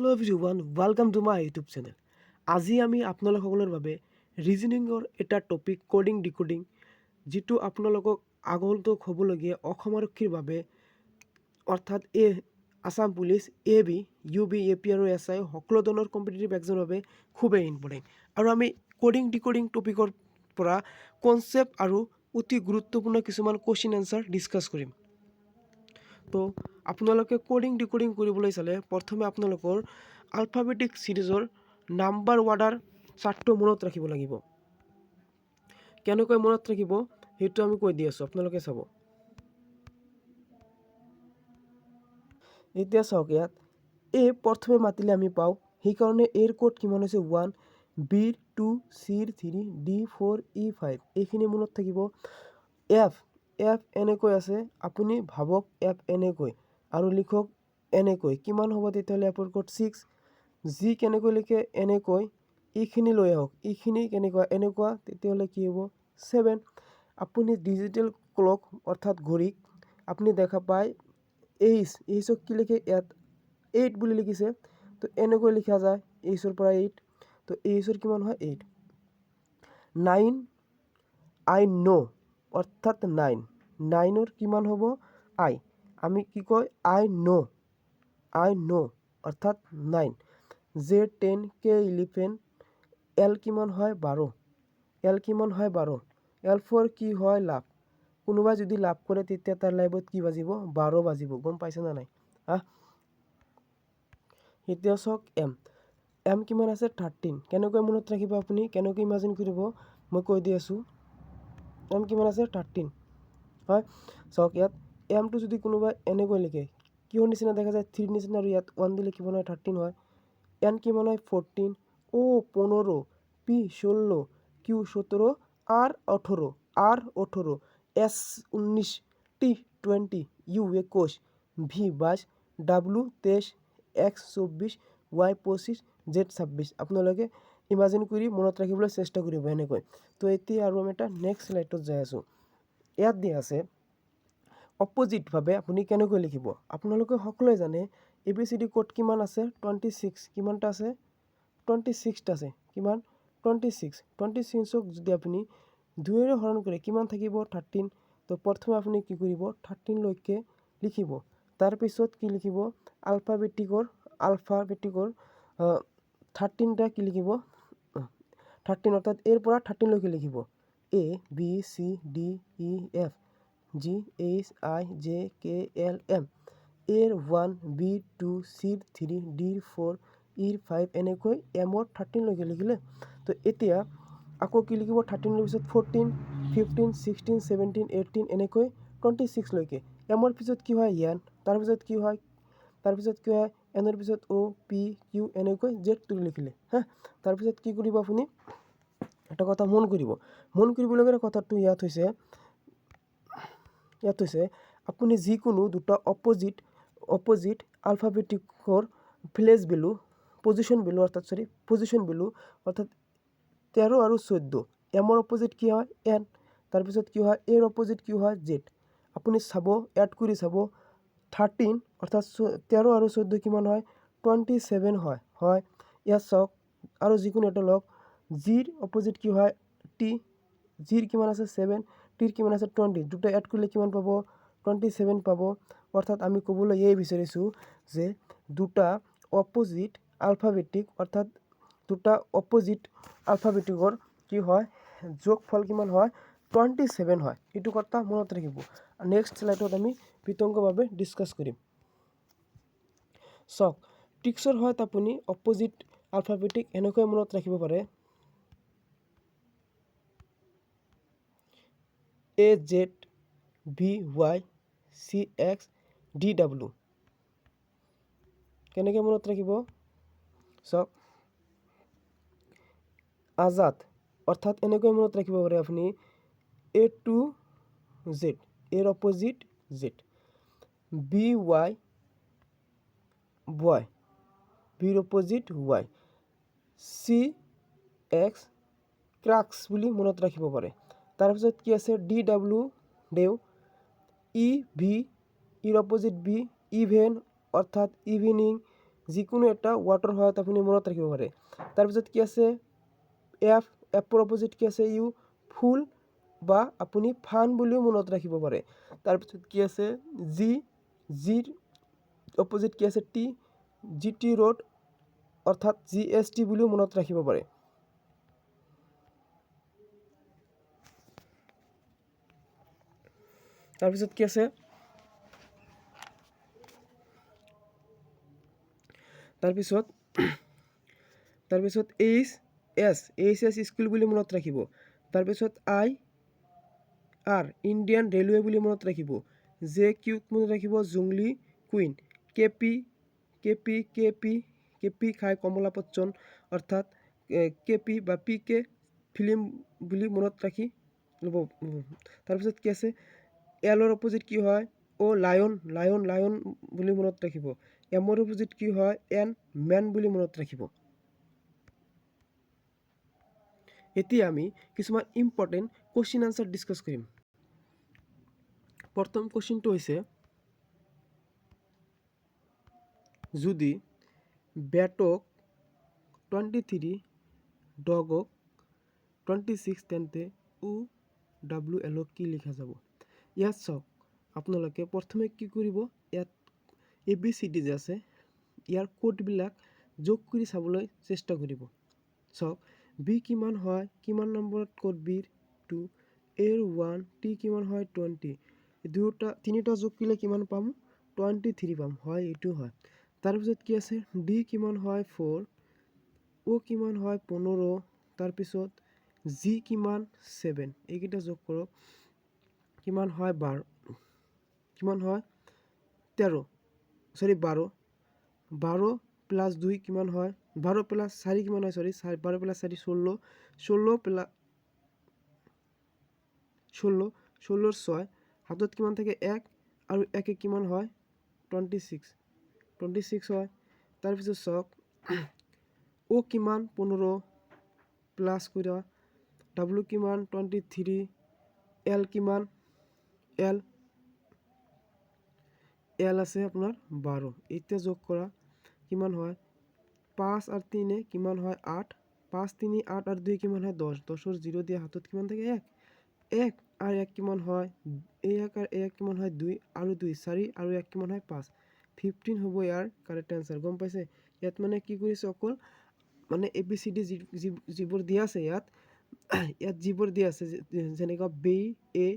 Hello' everyone, welcome to my YouTube channel. আজি আমি আপোনালোকসকলৰ বাবে ৰিজনিঙৰ এটা টপিক কোডিং ডিকোডিং, যিটো আপোনালোকক আগন্তুক হ'বলগীয়া অসম আৰক্ষীৰ বাবে অৰ্থাৎ Assam police, AB, UB, AP আৰু SI সকলো ধৰণৰ কম্পিটিটিভ এক্সামৰ বাবে খুবেই ইম্পৰ্টেণ্ট। আৰু আমি কোডিং ডিকোডিং টপিকৰ পৰা কনচেপ্ট আৰু অতি গুৰুত্বপূৰ্ণ কিছুমান কুৱেশ্যন এনচাৰ ডিছকাছ কৰিম। তো আপোনালোকে কোডিং ডিকোডিং কৰিবলৈ চালে প্ৰথমে আপোনালোকৰ আলফাবেটিক চিৰিজৰ নাম্বাৰ ৱাৰ্ডাৰ চাৰ্টটো মনত ৰাখিব লাগিব। কেনেকৈ মনত ৰাখিব সেইটো আমি কৈ দি আছোঁ, আপোনালোকে চাব। এতিয়া চাওক, ইয়াত এ প্ৰথমে মাতিলে আমি পাওঁ, সেইকাৰণে এৰ কোড কিমান হৈছে 1, বিৰ 2, চিৰ 3, ডি 4, ই 5। এইখিনি মনত থাকিব। এফ এনেকৈ আছে, আপুনি ভাবক এফ এনেকৈ আৰু লিখক এনেকৈ, কিমান হ'ব তেতিয়াহ'লে এফৰ কোড 6। জি কেনেকৈ লিখে এনেকৈ, এইখিনি লৈ আহক, এইখিনি কেনেকুৱা এনেকুৱা, তেতিয়াহ'লে কি হ'ব 7। আপুনি ডিজিটেল ক্লক অৰ্থাৎ ঘড়ীক আপুনি দেখা পায় এইচক কি লিখে ইয়াত 8 বুলি লিখিছে, তো এনেকৈ লিখা যায় এইচৰ পৰা 8, তো এইচৰ কিমান হয় 8। 9 আই ন' অৰ্থাৎ 9ৰ কিমান হ'ব আই, আমি কি কয় আই ন' অৰ্থাৎ 9। জে 10, কে 11, এল কিমান হয় 12, এল ফৰ কি হয় লাভ। কোনোবাই যদি লাভ কৰে তেতিয়া তাৰ লাইফত কি বাজিব 12 বাজিব, গম পাইছে না নাই? এতিয়া চাওক এম কিমান আছে 13। কেনেকৈ মনত ৰাখিব আপুনি, কেনেকৈ ইমাজিন কৰিব মই কৈ দি আছোঁ। এম কিমান আছে 13, হয়। চাওক ইয়াত এমটো যদি কোনোবাই এনেকৈ লিখে কিহৰ নিচিনা দেখা যায় 3 নিচিনা, আৰু ইয়াত 1 দিলে কিমান হয় 13 হয়। এন কিমান হয় 14, অ' 15, পি 16, কিউ 17, আর 18, S 19, T 20, U 21, V 22, W 23, X 24, Y 25, Z 26। আপোনালোকে ইমাজিন কৰি মনত ৰাখিবলৈ চেষ্টা কৰিব এনেকৈ। তো এতিয়া আৰু আমি এটা নেক্সট স্লাইডত যাই আছোঁ। ইয়াত দিয়া আছে অপজিটভাৱে আপুনি কেনেকৈ লিখিব। আপোনালোকে সকলোৱে জানে ABCD কোড কিমান আছে 26, কিমানটা আছে 26টা আছে, কিমান 26ক যদি আপুনি 2ৰে হৰণ কৰে কিমান থাকিব 13। তো প্ৰথমে আপুনি কি কৰিব 13 লৈকে লিখিব, তাৰপিছত কি লিখিব আলফাবেটিকৰ 13টা কি লিখিব 13 অৰ্থাৎ এৰ পৰা 13 লৈকে লিখিব। A B C D E F G H I J K L M, এৰ 1, বিৰ 2, চিৰ 3, ডিৰ 4, ইৰ 5, এনেকৈ এমৰ 13 লৈকে লিখিলে। তো এতিয়া আকৌ কি লিখিব 13ৰ পিছত 14, 15, 16, 17, 18, এনেকৈ 26 লৈকে। এমৰ পিছত কি হয় এন, তাৰপিছত কি হয় এনৰ পিছত অ' পি কিউ, এনেকৈ জেডটো লিখিলে হা। তাৰপিছত কি কৰিব আপুনি এটা কথা মন কৰিবলগীয়া কথাটো ইয়াত হৈছে আপুনি যিকোনো দুটা অপজিট আলফাবেটিকৰ পজিশ্যন ভেলু অৰ্থাৎ 13 আৰু 14, এমৰ অপজিট কি হয় এন, তাৰপিছত কি হয় এৰ অপজিট কি হয় জেড। আপুনি চাব এড কৰি চাব 13 অৰ্থাৎ 13 আৰু 14 কিমান হয় 27 হয়। ইয়াত চাওক আৰু যিকোনো এটা লওক, জিৰ অপজিট কি হয় টি, জিৰ কিমান আছে 7, টিৰ কিমান আছে 20, দুটা এড কৰিলে কিমান পাব 27 পাব। অৰ্থাৎ আমি ক'বলৈ বিচাৰিছোঁ যে দুটা অপজিট আলফাবেটিকৰ কি হয় যোগফল কিমান হয় 27 হয়। এইটো কথা মনত ৰাখিব। নেক্সট স্লাইডত আমি বিতংভাৱে ডিছকাছ কৰিম। চাওক ট্ৰিক্সৰ সহায়ত আপুনি অপজিট আলফাবেটিক এনেকৈ মনত ৰাখিব পাৰে। AZ BY CX DW, কেনেকৈ মনত ৰাখিব চাওক। আজাদ অৰ্থাৎ এনেকৈ মনত ৰাখিব পাৰে আপুনি A to Z, এৰ অপজিট জেড। BY বয়, বিৰ অপজিট ৱাই। CX ক্ৰাক্স বুলি মনত ৰাখিব পাৰে। তাৰপিছত কি আছে DW দেও, EV ইৰ অপজিট বি, ইভেন অৰ্থাৎ ইভিনিং, যিকোনো এটা ৱাৰ্ডৰ সহায়ত আপুনি মনত ৰাখিব পাৰে। তাৰপিছত কি আছে এফৰ অপজিট কি আছে ইউ, ফুল বা আপুনি ফান বুলিও মনত ৰাখিব পাৰে। তাৰপিছত কি আছে জিৰ অপজিট কি আছে টি, টি ৰোড অৰ্থাৎ GST বুলিও মনত ৰাখিব পাৰে। তাৰপিছত কি আছে তাৰপিছত এইচ এছ স্কুল বুলি মনত ৰাখিব। তাৰপিছত IR ইণ্ডিয়ান ৰেলৱে বুলি মনত ৰাখিব। JQ মনত ৰাখিব জুংলি কুইন। কেপি খাই কমলা বচ্চন অৰ্থাৎ কেপি বা PK ফিল্ম বুলি মনত ৰাখি ল'ব। তাৰপিছত কি আছে এলৰ অপজিট কি হয় লায়ন বুলি মনত ৰাখিব। এমৰ অপজিট কি হয় মেন বুলি মনত ৰাখিব। এতিয়া আমি কিছুমান ইম্পৰ্টেণ্ট কুৱেশ্যন আনচাৰ ডিছকাছ কৰিম। প্ৰথম কুৱেশ্যনটো হৈছে যদি বেটক 23 ডগক 26 তেন্তে OWL কি লিখা যাব? ইয়াত চাওক আপোনালোকে প্ৰথমে কি কৰিব, ইয়াত ABCD যে আছে ইয়াৰ কোডবিলাক যোগ কৰি চাবলৈ চেষ্টা কৰিব। চাওক বি কিমান হয়, কিমান নম্বৰত কোড বিৰ 2, এৰ 1, টি কিমান হয় 20, তিনিটা যোগ কৰিলে কিমান পাম 23 পাম, হয় এইটো হয়। তাৰপিছত কি আছে ডি কিমান হয় 4, অ' কিমান হয় 15, তাৰপিছত জি কিমান 7, এইকেইটা যোগ কৰক কিমান হয় 12 প্লাছ 2 কিমান হয় 12 প্লাছ 4 কিমান হয় 12 প্লাছ 4 16 6 হাতত কিমান থাকে 1 আৰু 1 কিমান হয় 26 হয়। তাৰপিছত চাওক অ' কিমান 15 প্লাছ কৰা ডাব্লিউ কিমান 23, এল কিমান এল আছে আপোনাৰ 12, এতিয়া যোগ কৰা কিমান হয় 5 আৰু 3 কিমান হয় 8, 5 3 8 আৰু 2 কিমান হয় 10, 10ৰ 0 দিয়া হাতত কিমান থাকে 1 আৰু 1 কিমান হয় 1 আৰু 1 কিমান হয় 2 আৰু 2 4 আৰু 1 কিমান হয় 5, 15 হ'ব ইয়াৰ কাৰেক্ট এনচাৰ। গম পাইছে? ইয়াত মানে কি কৰিছে অকল মানে ABCD যিবোৰ দিয়া আছে ইয়াত যিবোৰ দিয়া আছে যেনেকুৱা B A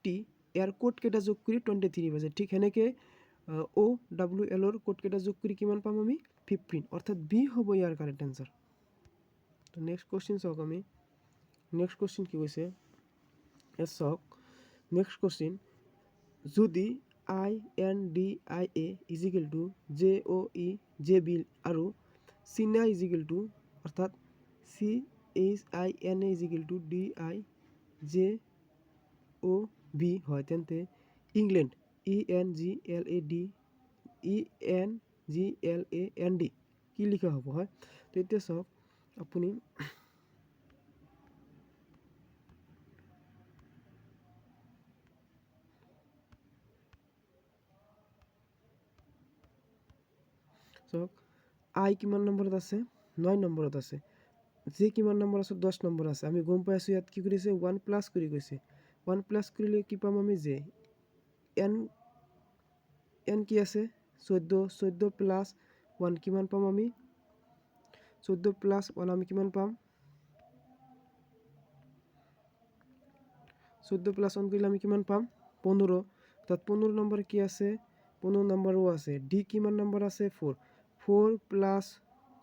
T year code কেইটা যোগ কৰি 23 পাইছে, ঠিক সেনেকে OWL কোড কেইটা যোগ কৰি কিমান পাম আমি 15, অৰ্থাৎ বি হ'ব ইয়াৰ কাৰেক্ট এনচাৰ। তো নেক্সট কুৱেশ্যন চাওক আমি নেক্সট কুৱেশ্যন কি কৈছে ইয়াত চাওক নেক্সট কুৱেশ্যন যদি INDIA equal to JOE JB আৰু চিনা ইজিকেল টু অৰ্থাৎ CHINA ইজিকেল টু DIJOB হয় তেন্তে ইংলেণ্ড ENGLAND কি লিখা হ'ব হয়? তো এতিয়া চাওক আপুনি চাওক আই কিমান নম্বৰত আছে 9 নম্বৰত আছে, জে কিমান নম্বৰ আছে 10 নম্বৰ আছে। আমি গম পাই আছোঁ ইয়াত কি কৰিছে 1 প্লাছ কৰি গৈছে, 1 প্লাছ কৰিলে কি পাম আমি জে এন কি আছে 14 প্লাছ 1 কিমান পাম আমি 14 প্লাছ 1 আমি কিমান পাম 14 প্লাছ 1 কৰিলে আমি কিমান পাম 15, তাত 15 নম্বৰ কি আছে 15 নম্বৰো আছে। ডি কিমান নম্বৰ আছে 4 প্লাছ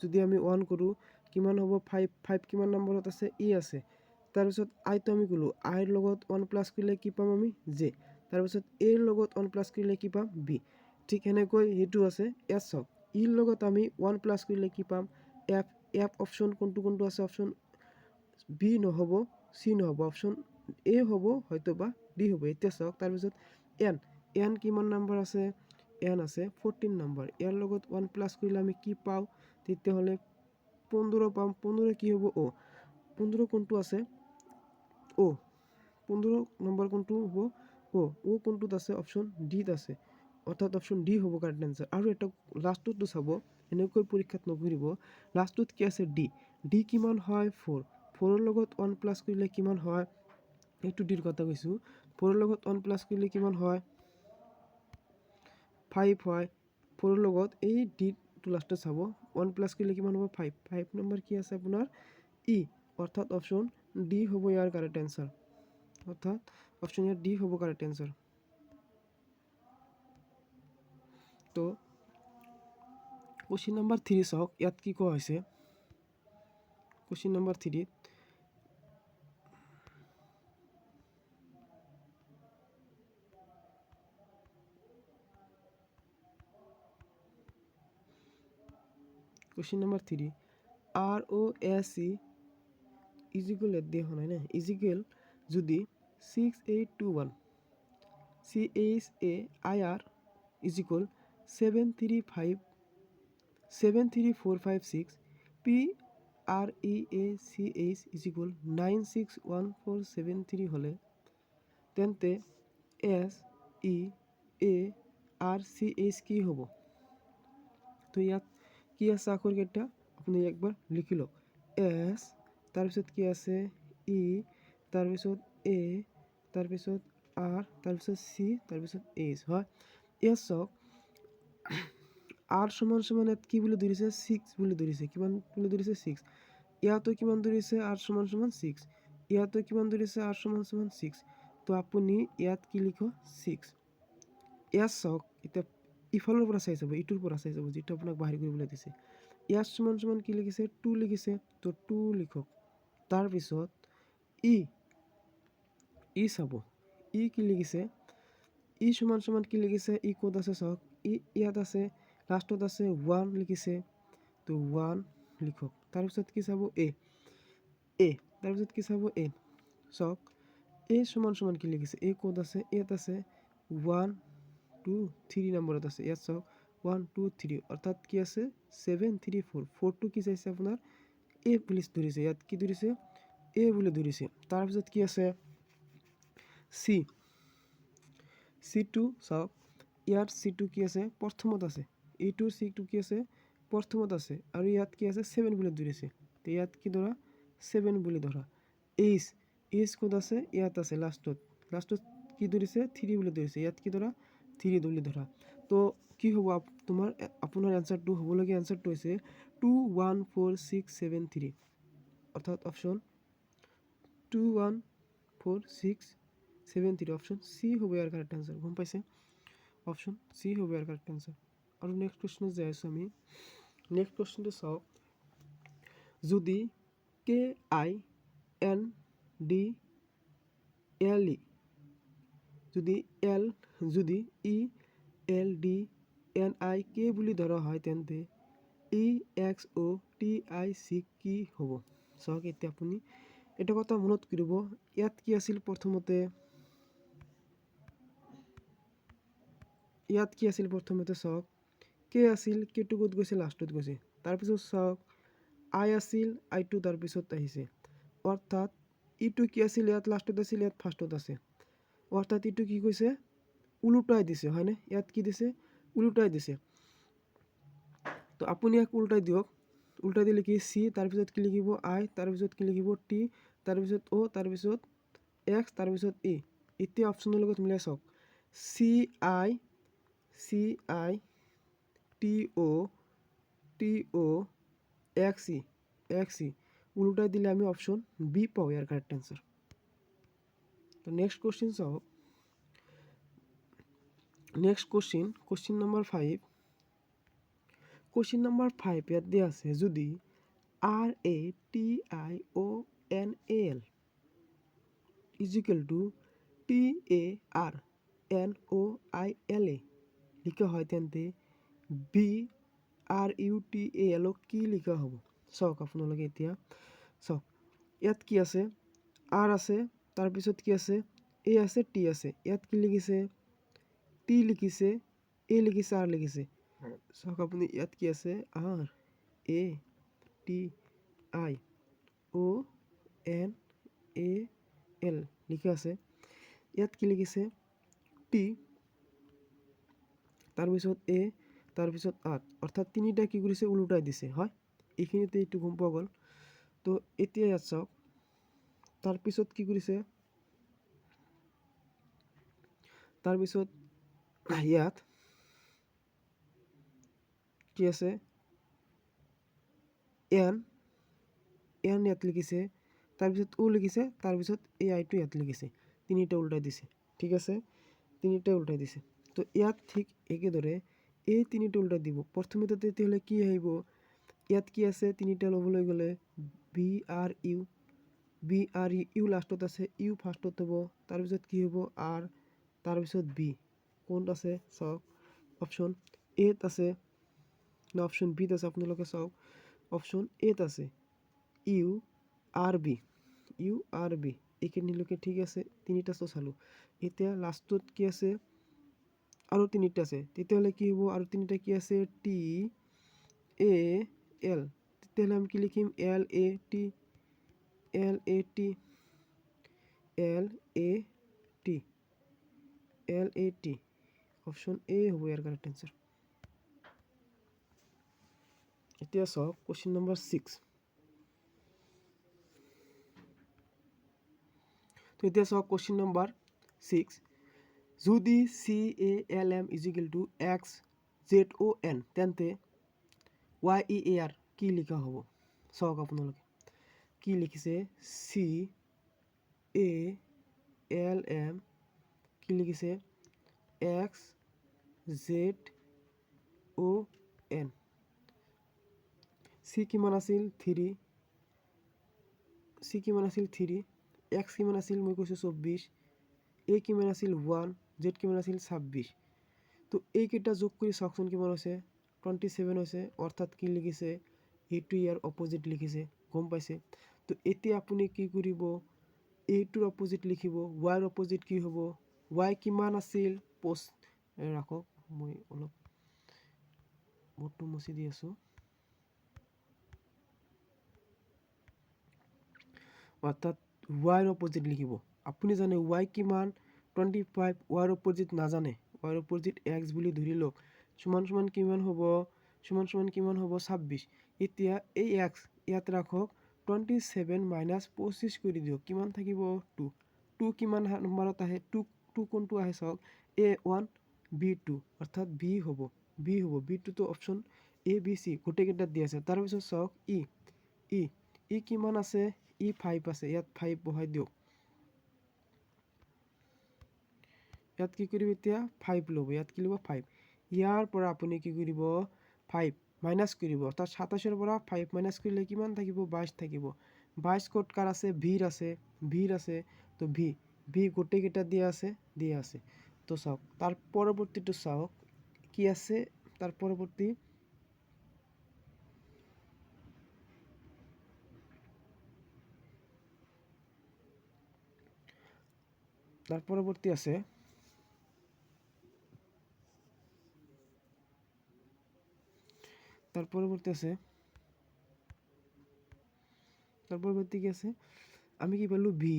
যদি আমি 1 কৰোঁ কিমান হ'ব 5 কিমান নম্বৰত আছে ই আছে। তাৰপিছত আইটো আমি ক'লোঁ আইৰ লগত 1 প্লাছ কৰিলে কি পাম আমি জে, তাৰপিছত এৰ লগত 1 প্লাছ কৰিলে কি পাম বি, ঠিক সেনেকৈ সেইটো আছে। ইয়াত চাওক ইৰ লগত আমি 1 প্লাছ কৰিলে কি পাম এফ অপশ্যন কোনটো আছে অপশ্যন বি নহ'ব চি নহ'ব অপশ্যন এ হ'ব হয়তো বা ডি হ'ব। এতিয়া চাওক তাৰপিছত এন কিমান নম্বৰ আছে এন আছে 14 নম্বৰ, ইয়াৰ লগত 1 প্লাছ কৰিলে আমি কি পাওঁ তেতিয়াহ'লে 15 পাম, 15 কি হ'ব 15 কোনটো আছে 15 নম্বৰ কোনটো হ'ব কোনটোত আছে অপশ্যন ডিত আছে অৰ্থাৎ অপশ্যন ডি হ'ব কাৰেক্ট এনচাৰ। আৰু এটা লাষ্টটো চাব, এনেকৈ পৰীক্ষাত নঘূৰিব। লাষ্টত কি আছে ডি। ডি কিমান হয় 4। 4ৰ লগত 1 প্লাছ কৰিলে কিমান হয়, এইটো ডিৰ কথা কৈছোঁ। 4ৰ লগত 1 প্লাছ কৰিলে কিমান হয় 5 হয়। 4ৰ লগত এই ডিটো লাষ্টত চাব, 1 প্লাছ কৰিলে কিমান হ'ব 5। 5 নম্বৰ কি আছে আপোনাৰ ই, অৰ্থাৎ অপশ্যন ডি হ'ব ইয়াৰ কাৰেক্ট এনচাৰ। অৰ্থাৎ অপশ্যন ইয়াৰ ডি হ'ব কাৰেক্ট এনচাৰ। তো কুৱেশ্যন নম্বৰ 3 চাওক, ইয়াত কি কোৱা হৈছে। Question number 3 question number 3 ROSE equal দিয়া হোৱা নাই না, ইজিকেল যদি 6821 CHAIR ইজিকেল 73456 PREACH ইজিকেল 961473 হ'লে তেন্তে SEARCH কি হ'ব। তো ইয়াত কি আছে আখৰকেইটা আপুনি একবাৰ লিখি লওক। এছ, তাৰপিছত কি আছে ই, তাৰপিছত এ, তাৰপিছত আৰ, তাৰপিছত চি, তাৰপিছত এইচ হয়। ইয়াত চাওক আৰ সমান সমান ইয়াত কি বুলি ধৰিছে 6 বুলি ধৰিছে। কিমান বুলি ধৰিছে 6। ইয়াতো কিমান ধৰিছে আৰ সমান সমান 6। ইয়াতো কিমান ধৰিছে আৰ সমান সমান 6। তো আপুনি ইয়াত কি লিখক 6। ইয়াত চাওক এতিয়া ইফালৰ পৰা চাই যাব, ইটোৰ পৰা চাই যাব, যিটো আপোনাক বাহিৰ কৰিবলৈ দিছে। ইয়াত সমান সমান কি লিখিছে 2 লিখিছে, তো 2 লিখক। তাৰপিছত ই চাব, ই কি লিখিছে, ই সমান সমান কি লিখিছে, ই ক'ত আছে চাওক, ই ইয়াত আছে, লাষ্টত আছে 1 লিখিছে, তো 1 লিখক। তাৰপিছত কি চাব এ, তাৰপিছত কি চাব এ, চাওক এ সমান সমান কি লিখিছে, এ ক'ত আছে, ইয়াত আছে 1 2 3 নম্বৰত আছে। ইয়াত চাওক 1 2 3, অৰ্থাৎ কি আছে 7 3 4। 4টো কি চাইছে আপোনাৰ এ বুলি ধৰিছে, ইয়াত কি ধৰিছে এ বুলি ধৰিছে। তাৰপিছত কি আছে চি, চিটো চাওক, ইয়াত চিটো কি আছে প্ৰথমত আছে, এইটোৰ চিটো কি আছে প্ৰথমত আছে, আৰু ইয়াত কি আছে 7 বুলি ধৰিছে, তো ইয়াত কি ধৰা 7 বুলি ধৰা। এইচ ক'ত আছে, ইয়াত আছে লাষ্টত কি ধৰিছে 3 বুলি ধৰিছে, ইয়াত কি ধৰা 3 বুলি ধৰা। তো কি হ'ব আপোনাৰ এনচাৰটো হ'বলগীয়া এনচাৰটো হৈছে 21463, অৰ্থাৎ অপশ্যন 21463, অপশ্যন চি হ'ব ইয়াৰ কাৰেক্ট এনচাৰ। গম পাইছে, অপশ্যন চি হ'ব ইয়াৰ কাৰেক্ট এনচাৰ। আৰু নেক্সট কুৱেশ্যনত যাই আছোঁ আমি। নেক্সট কুৱেশ্যনটো চাওক, যদি KINDLE যদি ELDNIK বুলি ধৰা হয়, তেন্তে EXOTIC কি হ'ব। চাওক এতিয়া আপুনি এটা কথা মনত কৰিব, ইয়াত কি আছিল প্ৰথমতে, চাওক কে আছিল, কেটো ক'ত গৈছে লাষ্টত গৈছে। তাৰপিছত চাওক আই আছিল, আইটো তাৰপিছত আহিছে, অৰ্থাৎ ইটো কি আছিল ইয়াত লাষ্টত আছিল, ইয়াত ফাৰ্ষ্টত আছে, অৰ্থাৎ ইটো কি কৈছে ওলোটাই দিছে, হয়নে। ইয়াত কি দিছে ওলোটাই দিছে। তো আপুনি ইয়াক ওলোটাই দিয়ক। উল্টাই দিলে কি চি, তাৰপিছত কি লিখিব আই, তাৰপিছত কি লিখিব টি, তাৰপিছত অ', তাৰপিছত এক্স, তাৰপিছত ই। এতিয়া অপশ্যনৰ লগত মিলাই চাওক, C I T O' X E, উল্টাই দিলে আমি অপশ্যন বি পাওঁ ইয়াৰ কাৰেক্ট এনচাৰ। তো নেক্সট কুৱেশ্যন চাওক। Next question number 5। Question number 5 ইয়াত দিয়া আছে, যদি RATIONAL ইজিকেল টু TARNOILA লিখা হয়, তেন্তে BRUTAL কি লিখা হ'ব। চাওক আপোনালোকে এতিয়া চাওক, ইয়াত কি আছে আৰ আছে, তাৰপিছত কি আছে এ আছে, টি আছে, ইয়াত কি লিখিছে টি লিখিছে, এ লিখিছে, আৰ লিখিছে। চাওক আপুনি ইয়াত কি আছে RATIONAL লিখা আছে, ইয়াত কি লিখিছে টি, তাৰপিছত এ, তাৰপিছত আঠ, অৰ্থাৎ তিনিটা কি কৰিছে ওলোটাই দিছে, হয় এইখিনিতে এইটো গম পোৱা গ'ল। তো এতিয়া ইয়াত চাওক, তাৰপিছত কি কৰিছে, তাৰপিছত ইয়াত কি আছে, এন ইয়াত লিখিছে, তাৰপিছত ও লিখিছে, তাৰপিছত এই আইটো ইয়াত লিখিছে, তিনিটা উল্টাই দিছে, ঠিক আছে, তিনিটা উল্টাই দিছে। তো ইয়াত ঠিক একেদৰে এই তিনিটা উল্টাই দিব। প্ৰথমতে তেতিয়াহ'লে কি আহিব, ইয়াত কি আছে, তিনিটা ল'বলৈ গ'লে B R U, B R U লাষ্টত আছে, ইউ ফাৰ্ষ্টত হ'ব, তাৰপিছত কি হ'ব আৰ, তাৰপিছত বি, কোনট আছে চাওক, অপশ্যন এত আছে না অপশ্যন বিত আছে, আপোনালোকে চাওক, অপশ্যন এত আছে U R B, U R B, এইখিনিলৈকে ঠিক আছে, তিনিটা চালোঁ। এতিয়া লাষ্টত কি আছে, আৰু তিনিটা আছে, তেতিয়াহ'লে কি হ'ব, আৰু তিনিটা কি আছে, টি এ এল, তেতিয়াহ'লে আমি কি লিখিম, L A T, L A T, L A T, L A T, option A হ'ব ইয়াৰ কাৰেক্ট এনচাৰ। এতিয়া চাওক কুৱেশ্যন নম্বৰ 6। তো এতিয়া চাওক কুৱেশ্যন নম্বৰ 6, যদি C A L M is equal to X Z O' N, তেন্তে ওয়াই ই এ আৰ কি লিখা হ'ব, চাওক আপোনালোকে কি লিখিছে, চি এ এল এম কি লিখিছে, x Z O' N, C কিমান আছিল 3, চি কিমান আছিল 3, এক্স কিমান আছিল মই কৈছোঁ 24, এ কিমান আছিল 1, জেড কিমান আছিল 26। তো এইকেইটা যোগ কৰি চাওকচোন কিমান হৈছে, 27 হৈছে, অৰ্থাৎ কি লিখিছে, এইটো ইয়াৰ অপজিট লিখিছে, গম পাইছে। তো এতিয়া আপুনি কি কৰিব, এইটোৰ অপজিট লিখিব, ৱাইৰ অপজিট কি হ'ব, ৱাই কিমান আছিল ৰাখক, মই অলপ বোৰ্ডটো মুচি দি আছোঁ। অৰ্থাৎ ৱাইৰ অপজিট লিখিব, আপুনি জানে ৱাই কিমান 25, ৱাইৰ অপজিট নাজানে, ৱাইৰ অপজিট এক্স বুলি ধৰি লওক, সমান সমান কিমান হ'ব, সমান সমান কিমান হ'ব 26। এতিয়া এই এক্স ইয়াত ৰাখক, 27 মাইনাছ 25 কৰি দিয়ক, কিমান থাকিব 2, 2 কিমান নম্বৰত আহে, 2 কোনটো আহে চাওক, A1 B2, অৰ্থাৎ বি হ'ব, বিটোতো অপশ্যন এ বি চি গোটেইকেইটাত দি আছে। তাৰপিছত চাওক ই কিমান আছে, ই 5 আছে, ইয়াত 5 বহাই দিয়ক, ইয়াত কি কৰিব, এতিয়া 5 ল'ব, ইয়াত কি ল'ব 5, ইয়াৰ পৰা আপুনি কি কৰিব 5 মাইনাছ কৰিব, অৰ্থাৎ 27ৰ পৰা 5 মাইনাছ কৰিলে কিমান থাকিব, 22 থাকিব, 22 ক'ত কাৰ আছে, ভিৰ আছে, তো ভি গোটেইকেইটা দিয়া আছে। তো চাওক তাৰ পৰৱৰ্তীটো চাওক কি আছে, তাৰ পৰৱৰ্তী আছে, তাৰ পৰৱৰ্তী কি আছে, আমি কি পালোঁ ভি,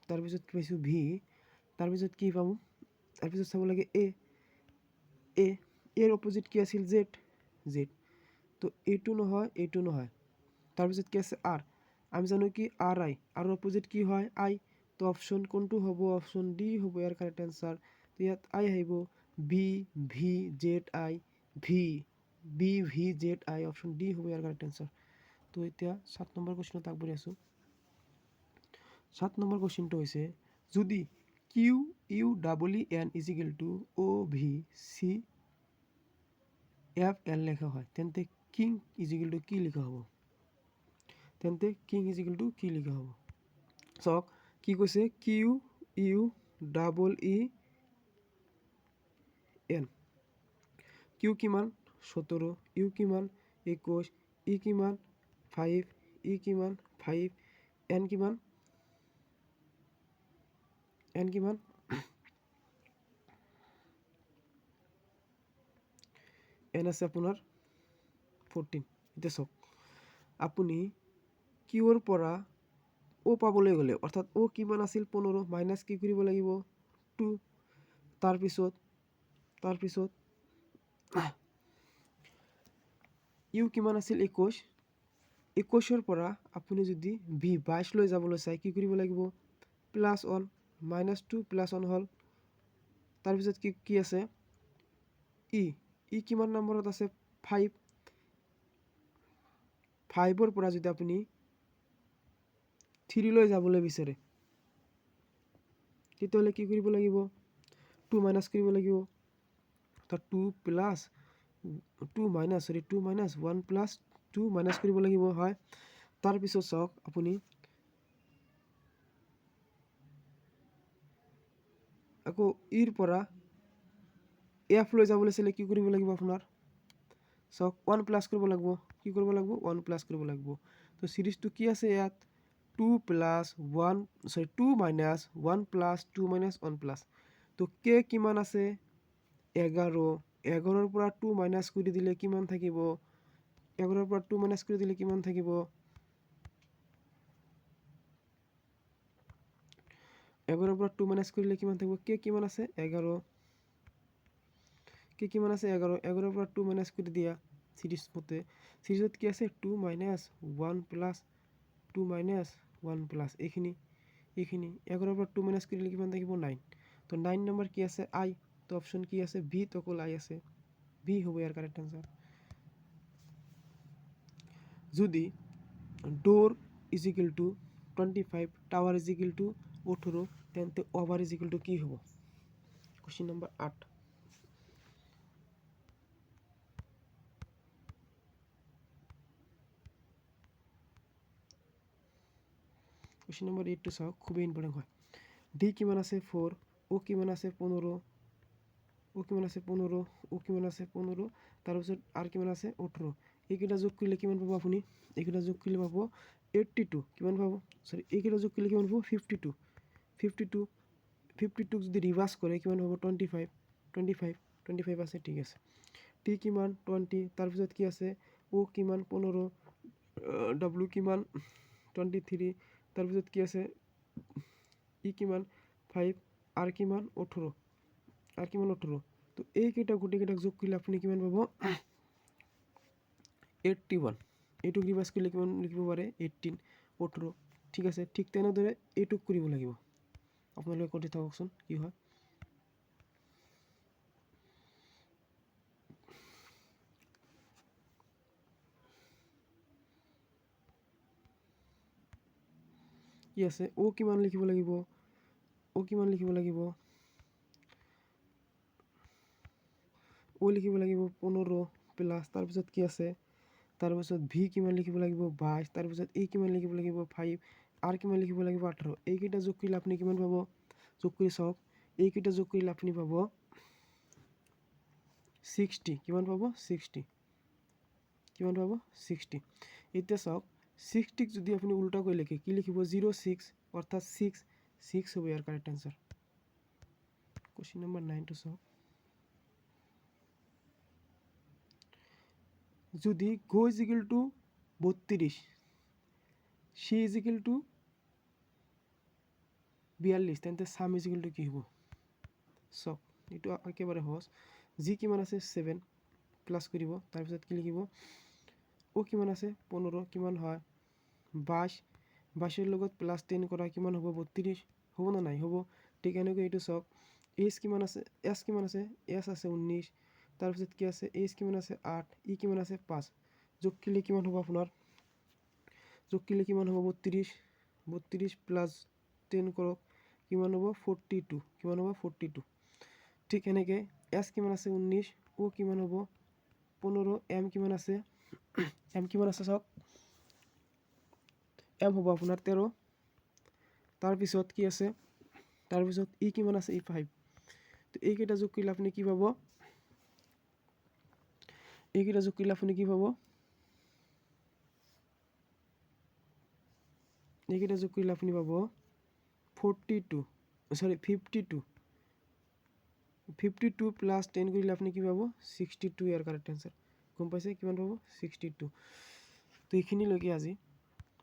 তাৰপিছত পাইছোঁ ভি, তাৰপিছত কি পাম, তাৰপিছত চাব লাগে এৰ অপজিট কি আছিল, জেড, তো এইটো নহয়, তাৰপিছত কি আছে আৰ, আমি জানো কি আৰ আই, আৰু অপজিট কি হয় আই, তো অপশ্যন কোনটো হ'ব, অপশ্যন ডি হ'ব ইয়াৰ কাৰেক্ট এনচাৰ। তো ইয়াত আই আহিব, বি ভি জেড আই, ভি জেড আই, অপশ্যন ডি হ'ব ইয়াৰ কাৰেক্ট এনচাৰ। তো এতিয়া 7 নম্বৰ কুৱেশ্যনত আগবাঢ়ি আছোঁ। 7 নম্বৰ কুৱেশ্যনটো হৈছে, যদি Q U double E N is equal to O' V C F L লেখা হয়, তেন্তে কিং ইজিকেল টু কি লিখা হ'ব, চাওক কি কৈছে, Q U double E N, Q কিমান 17, ইউ কিমান 21, ই কিমান 5, এন কিমান এন আছে আপোনাৰ 14। এতিয়া চাওক আপুনি কিউৰ পৰা অ' পাবলৈ গ'লে, অৰ্থাৎ অ' কিমান আছিল 15, মাইনাছ কি কৰিব লাগিব 2, তাৰপিছত ইউ কিমান আছিল 21, 21ৰ পৰা আপুনি যদি ভি 22 লৈ যাবলৈ চাই কি কৰিব লাগিব, +1 -2 +1 হ'ল। তাৰপিছত কি আছে ই কিমান নম্বৰত আছে 5, 5ৰ পৰা যদি আপুনি 3 লৈ যাবলৈ বিচাৰে তেতিয়াহ'লে কি কৰিব লাগিব, 2 মাইনাছ কৰিব লাগিব। তো 2 + 1 + 2 মাইনাছ কৰিব লাগিব, হয়। তাৰপিছত চাওক আপুনি আকৌ ইৰ পৰা এফ লৈ যাবলৈ চাইলে কি কৰিব লাগিব আপোনাৰ, চাওক 1 প্লাছ কৰিব লাগিব, কি কৰিব লাগিব 1 প্লাছ কৰিব লাগিব। তো চিৰিজটো কি আছে ইয়াত 2 + 1 2 - 1 + 2 - 1 প্লাছ। তো কে কিমান আছে 11, 11ৰ পৰা 2 মাইনাছ কৰি দিলে কিমান থাকিব, 11ৰ পৰা 2 মাইনাছ কৰি দিলে কিমান থাকিব, 11ৰ পৰা 2 মাইনাছ কৰিলে কিমান থাকিব, কে কিমান আছে 11, কে কিমান আছে 11, 11ৰ পৰা 2 মাইনাছ কৰি দিয়া চিৰিজ মতে, চিৰিজত কি আছে 2 - 1 + 2 - 1 প্লাছ এইখিনি 11ৰ পৰা 2 মাইনাছ কৰিলে কিমান থাকিব 9। তো 9 নম্বৰ কি আছে আই, তো অপশ্যন কি আছে বি, তো অকল আই আছে, বি হ'ব ইয়াৰ কাৰেক্ট আনসাৰ। যদি ডোর = 25, টাওয়ার = 18, তেন্তে ওভার = কি হ'ব, কোশ্চেন নাম্বার 8। কোশ্চেন নাম্বার 8টো চাওক, খুবই ইম্পৰ্টেণ্ট হয়। ডি কিমান আছে 4, ও কিমান আছে 15, ও কিমান আছে 15, ও কিমান আছে 15, তাৰপিছত আৰ কিমান আছে 18। এইকেইটা যোগ কৰিলে কিমান পাব আপুনি, এইকেইটা যোগ কৰিলে পাব 82, কিমান পাব সৰি এইকেইটা যোগ কৰিলে কিমান পাব 52, 52 যদি ৰিভাৰ্ছ কৰে কিমান পাব 25 আছে, ঠিক আছে। টি কিমান 20, তাৰপিছত কি আছে ও কিমান 15, ডাব্লিউ কিমান 23, তাৰপিছত কি আছে ই কিমান 5, আৰ কিমান 18, আৰ কিমান 18। তো এইকেইটা গোটেইকেইটাক যোগ কৰিলে আপুনি কিমান পাব 81, এইটোক ৰিভাৰ্ছ কৰিলে কিমান লিখিব পাৰে 18, 18, ঠিক আছে। ঠিক তেনেদৰে এইটোক কৰিব লাগিব, আপোনালোকে কৰি থাককচোন কি হয়। কি আছে ও কিমান লিখিব লাগিব, ও কিমান লিখিব লাগিব, ও লিখিব লাগিব 15 প্লাছ, তাৰপিছত কি আছে, তাৰপিছত ভি কিমান লিখিব লাগিব 22, তাৰপিছত ই কিমান লিখিব লাগিব 5, আৰ কিমান লিখিব লাগিব 18। এইকেইটা যোগ কৰিলে আপুনি কিমান পাব, যোগ কৰি চাওক, এইকেইটা যোগ কৰিলে আপুনি পাব 60, কিমান পাব 60, কিমান পাব 60। এতিয়া চাওক 60ক যদি আপুনি উল্টা কৰি লিখে কি লিখিব 06, অৰ্থাৎ 6 হ'ব ইয়াৰ কাৰেক্ট আনসাৰ। কোশ্চেন নাম্বার 9টো চাওক, যদি গো = 32, সি = 42, তেন্তে সাম = কি হ'ব, চাওক এইটো একেবাৰে সহজ। জি কিমান আছে 7 প্লাছ কৰিব, তাৰপিছত কি লিখিব ও কিমান আছে 15, কিমান হয় 22, 22ৰ লগত +10 কৰা কিমান হ'ব 32, হ'ব না নাই হ'ব। ঠিক এনেকৈ এইটো চাওক এছ কিমান আছে, এছ কিমান আছে, এছ আছে 19, তাৰপিছত কি আছে এইচ কিমান আছে 8, ই কিমান আছে 5, যোগ কৰিলে কিমান হ'ব আপোনাৰ, যোগ কৰিলে কিমান হ'ব 32, 32 + 10 কৰক কিমান হ'ব 42, কিমান হ'ব 42। ঠিক এনেকৈ এছ কিমান আছে 19, ও কিমান হ'ব 15, এম কিমান আছে এম কিমান আছে চাওক, এম হ'ব আপোনাৰ 13, তাৰপিছত কি আছে, তাৰপিছত ই কিমান আছে ই 5। তো এইকেইটা যোগ কৰিলে আপুনি কি পাব, এইকেইটা যোগ কৰিলে আপুনি কি পাব, এইকেইটা যোগ কৰিলে আপুনি পাব 52 + 10 কৰিলে আপুনি কি পাব 62, ইয়াৰ কাৰেক্ট আনসাৰ। গম পাইছে কিমান পাব 62। তো এইখিনিলৈকে আজি,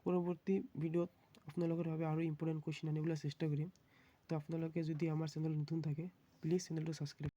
পৰৱৰ্তী ভিডিঅ'ত আপোনালোকৰ বাবে আৰু ইম্পৰ্টেণ্ট কুৱেশ্যন আনিবলৈ চেষ্টা কৰিম। তো আপোনালোকে যদি আমাৰ চেনেল নতুন থাকে প্লিজ চেনেলটো ছাবস্ক্ৰাইব